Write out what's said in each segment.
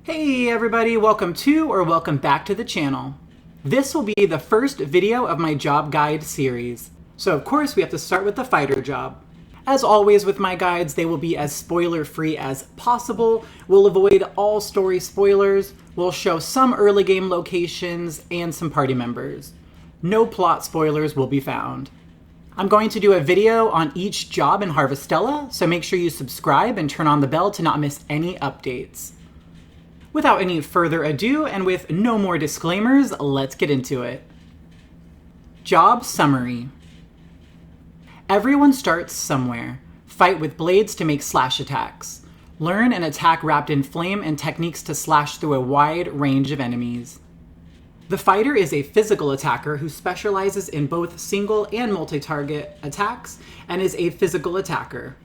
Hey everybody, welcome to or welcome back to the channel. This will be the first video of my job guide series. So of course we have to start with the fighter job. As always with my guides, they will be as spoiler free as possible. We'll avoid all story spoilers. We'll show some early game locations and some party members. No plot spoilers will be found. I'm going to do a video on each job in Harvestella, so make sure you subscribe and turn on the bell to not miss any updates. Without any further ado, and with no more disclaimers, let's get into it. Job summary. Everyone starts somewhere. Fight with blades to make slash attacks. Learn an attack wrapped in flame and techniques to slash through a wide range of enemies. The fighter is a physical attacker who specializes in both single and multi-target attacks and is a physical attacker.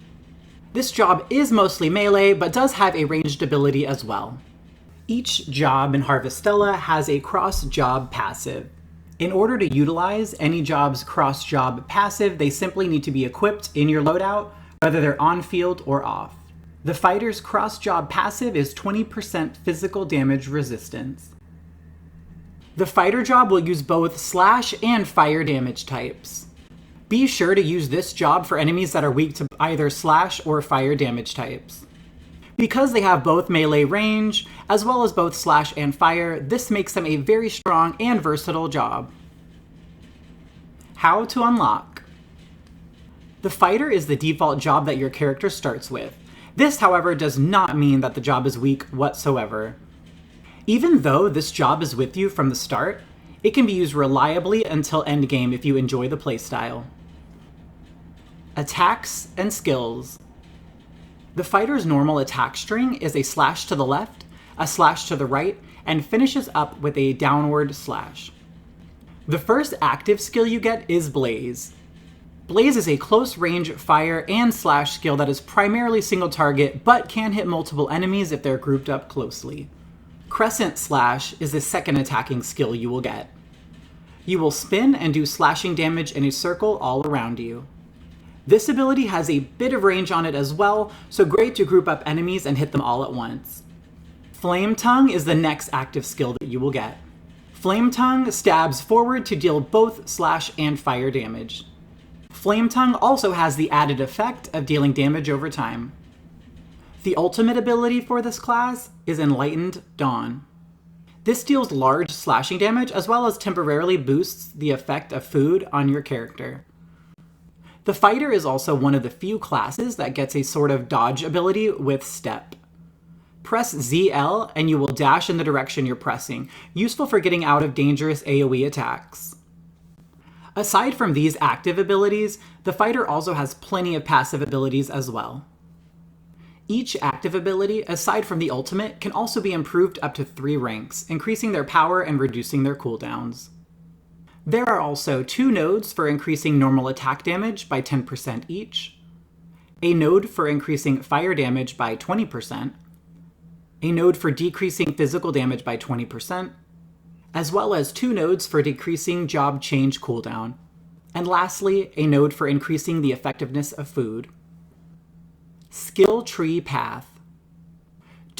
This job is mostly melee, but does have a ranged ability as well. Each job in Harvestella has a cross-job passive. In order to utilize any job's cross-job passive, they simply need to be equipped in your loadout, whether they're on-field or off. The fighter's cross-job passive is 20% physical damage resistance. The fighter job will use both slash and fire damage types. Be sure to use this job for enemies that are weak to either slash or fire damage types. Because they have both melee range, as well as both slash and fire, this makes them a very strong and versatile job. How to unlock. The fighter is the default job that your character starts with. This, however, does not mean that the job is weak whatsoever. Even though this job is with you from the start, it can be used reliably until endgame if you enjoy the playstyle. Attacks and skills. The fighter's normal attack string is a slash to the left, a slash to the right, and finishes up with a downward slash. The first active skill you get is Blaze. Blaze is a close-range fire and slash skill that is primarily single target, but can hit multiple enemies if they're grouped up closely. Crescent Slash is the second attacking skill you will get. You will spin and do slashing damage in a circle all around you. This ability has a bit of range on it as well, so great to group up enemies and hit them all at once. Flame Tongue is the next active skill that you will get. Flame Tongue stabs forward to deal both slash and fire damage. Flame Tongue also has the added effect of dealing damage over time. The ultimate ability for this class is Enlightened Dawn. This deals large slashing damage as well as temporarily boosts the effect of food on your character. The fighter is also one of the few classes that gets a sort of dodge ability with step. Press ZL and you will dash in the direction you're pressing, useful for getting out of dangerous AoE attacks. Aside from these active abilities, the fighter also has plenty of passive abilities as well. Each active ability, aside from the ultimate, can also be improved up to 3 ranks, increasing their power and reducing their cooldowns. There are also 2 nodes for increasing normal attack damage by 10% each, a node for increasing fire damage by 20%, a node for decreasing physical damage by 20%, as well as 2 nodes for decreasing job change cooldown, and lastly, a node for increasing the effectiveness of food. Skill Tree Path.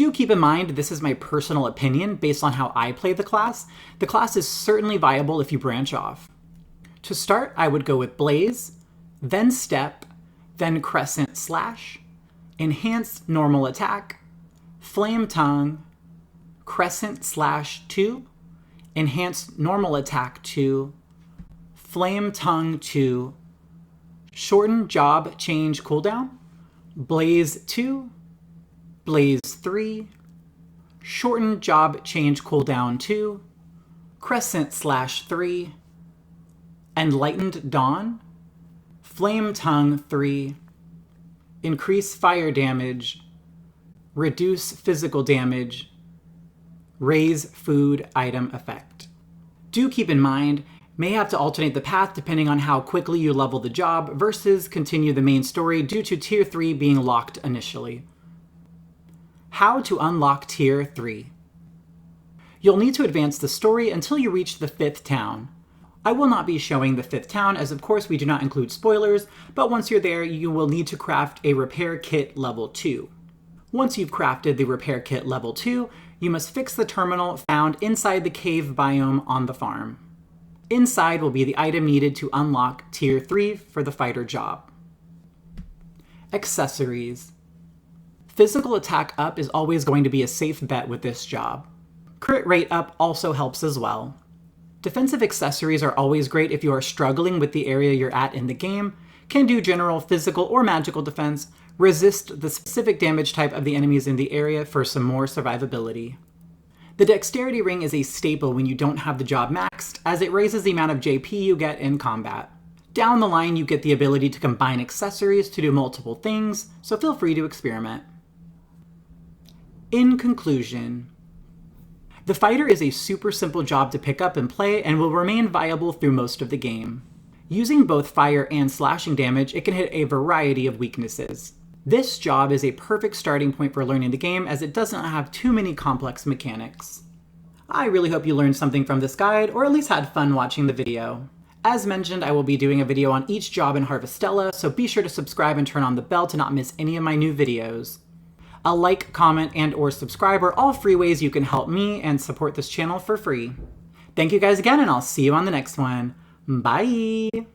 Do keep in mind this is my personal opinion based on how I play the class. The class is certainly viable if you branch off. To start, I would go with Blaze, then Step, then Crescent Slash, Enhanced Normal Attack, Flame Tongue, Crescent Slash 2, Enhanced Normal Attack 2, Flame Tongue 2, Shorten Job Change Cooldown, Blaze 2, Blaze 3, Shorten Job Change Cooldown 2, Crescent Slash 3, Enlightened Dawn, Flame Tongue 3, Increase Fire Damage, Reduce Physical Damage, Raise Food Item Effect. Do keep in mind, may have to alternate the path depending on how quickly you level the job versus continue the main story due to Tier 3 being locked initially. How to unlock Tier 3. You'll need to advance the story until you reach the 5th town. I will not be showing the 5th town as of course we do not include spoilers, but once you're there you will need to craft a repair kit level 2. Once you've crafted the repair kit level 2, You must fix the terminal found inside the cave biome on the farm. Inside will be the item needed to unlock Tier 3 for the fighter job. Accessories. Physical attack up is always going to be a safe bet with this job. Crit rate up also helps as well. Defensive accessories are always great if you are struggling with the area you're at in the game, can do general physical or magical defense, resist the specific damage type of the enemies in the area for some more survivability. The dexterity ring is a staple when you don't have the job maxed, as it raises the amount of JP you get in combat. Down the line, you get the ability to combine accessories to do multiple things, so feel free to experiment. In conclusion, the fighter is a super simple job to pick up and play and will remain viable through most of the game. Using both fire and slashing damage, it can hit a variety of weaknesses. This job is a perfect starting point for learning the game as it doesn't have too many complex mechanics. I really hope you learned something from this guide, or at least had fun watching the video. As mentioned, I will be doing a video on each job in Harvestella, so be sure to subscribe and turn on the bell to not miss any of my new videos. A like, comment, and or subscribe are all free ways you can help me and support this channel for free. Thank you guys again, and I'll see you on the next one. Bye!